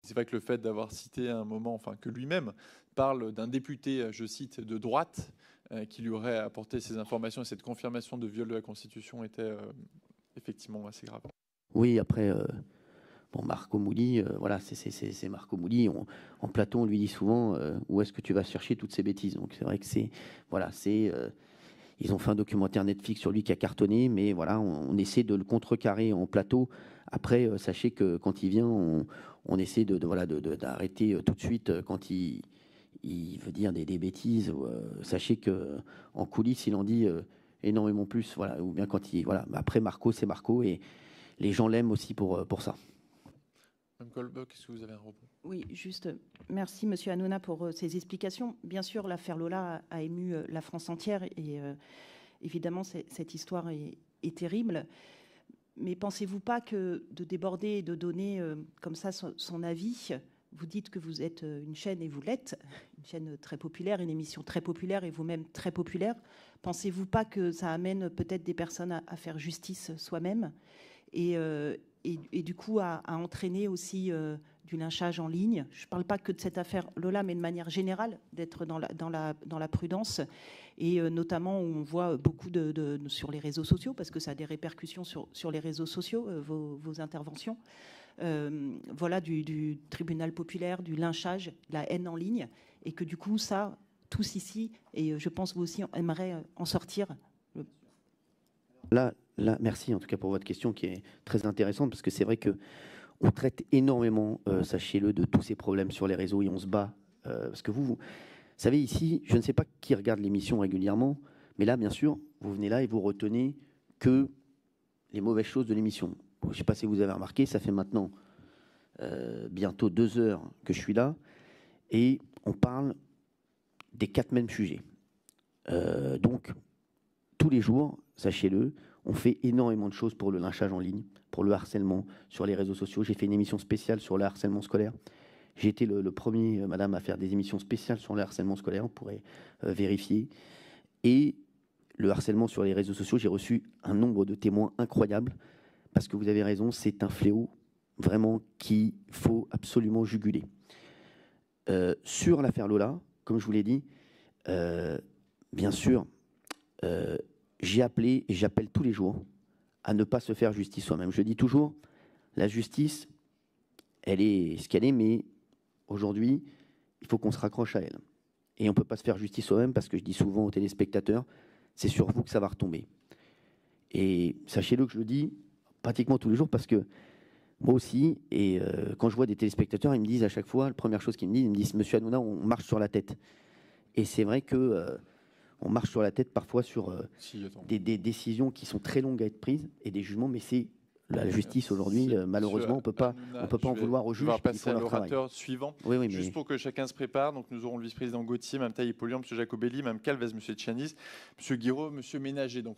C'est vrai que le fait d'avoir cité à un moment, enfin que lui-même parle d'un député, je cite, de droite, qui lui aurait apporté ces informations et cette confirmation de viol de la Constitution était effectivement assez grave. Oui, après, bon, Marco Mouli, voilà, c'est Marco Mouli. En Platon, on lui dit souvent où est-ce que tu vas chercher toutes ces bêtises. Donc c'est vrai que voilà, ils ont fait un documentaire Netflix sur lui qui a cartonné, mais voilà, on essaie de le contrecarrer en plateau. Après, sachez que quand il vient, on essaie d'arrêter tout de suite quand il veut dire des bêtises. Sachez que en coulisses, il en dit énormément plus. Voilà, ou bien quand voilà. Après, Marco, c'est Marco et les gens l'aiment aussi pour ça. Mme Colbock, est-ce que vous avez un rebond? Oui, juste, merci Monsieur Hanouna pour ces explications. Bien sûr, l'affaire Lola a ému la France entière et évidemment, cette histoire est terrible. Mais pensez-vous pas que de déborder et de donner comme ça son avis, vous dites que vous êtes une chaîne et vous l'êtes, une chaîne très populaire, une émission très populaire et vous-même très populaire. Pensez-vous pas que ça amène peut-être des personnes à faire justice soi-même et du coup à entraîner aussi du lynchage en ligne? Je ne parle pas que de cette affaire Lola, mais de manière générale, d'être dans la prudence. Et notamment, on voit beaucoup sur les réseaux sociaux, parce que ça a des répercussions sur les réseaux sociaux, vos interventions. Voilà, du tribunal populaire, du lynchage, de la haine en ligne. Et que du coup, ça, tous ici, et je pense vous aussi, on aimerait en sortir. Là, merci en tout cas pour votre question qui est très intéressante, parce que c'est vrai que on traite énormément, sachez-le, de tous ces problèmes sur les réseaux et on se bat. Parce que vous savez, ici, je ne sais pas qui regarde l'émission régulièrement, mais là, bien sûr, vous venez là et vous retenez que les mauvaises choses de l'émission. Je ne sais pas si vous avez remarqué, ça fait maintenant bientôt 2 heures que je suis là et on parle des 4 mêmes sujets. Donc, tous les jours, sachez-le, on fait énormément de choses pour le lynchage en ligne, pour le harcèlement sur les réseaux sociaux. J'ai fait une émission spéciale sur le harcèlement scolaire. J'ai été le premier, madame, à faire des émissions spéciales sur le harcèlement scolaire, on pourrait vérifier. Et le harcèlement sur les réseaux sociaux, j'ai reçu un nombre de témoins incroyable, parce que vous avez raison, c'est un fléau vraiment qu'il faut absolument juguler. Sur l'affaire Lola, comme je vous l'ai dit, bien sûr, j'ai appelé et j'appelle tous les jours à ne pas se faire justice soi-même. Je dis toujours, la justice, elle est ce qu'elle est, mais aujourd'hui, il faut qu'on se raccroche à elle. Et on ne peut pas se faire justice soi-même parce que je dis souvent aux téléspectateurs, c'est sur vous que ça va retomber. Et sachez-le que je le dis pratiquement tous les jours parce que moi aussi, et quand je vois des téléspectateurs, ils me disent à chaque fois, la première chose qu'ils me disent, Monsieur Hanouna, on marche sur la tête. Et c'est vrai que on marche sur la tête parfois sur des décisions qui sont très longues à être prises et des jugements, mais c'est la justice aujourd'hui, malheureusement, on ne peut pas en vouloir aux juges. On va passer à l'orateur suivant. Oui, juste pour que chacun se prépare. Donc, nous aurons le vice-président Gauthier, Mme Taïe-Polian, M. Jacobelli, Mme Calvez, M. Tchanis, M. Guiraud, M. Ménager. Donc,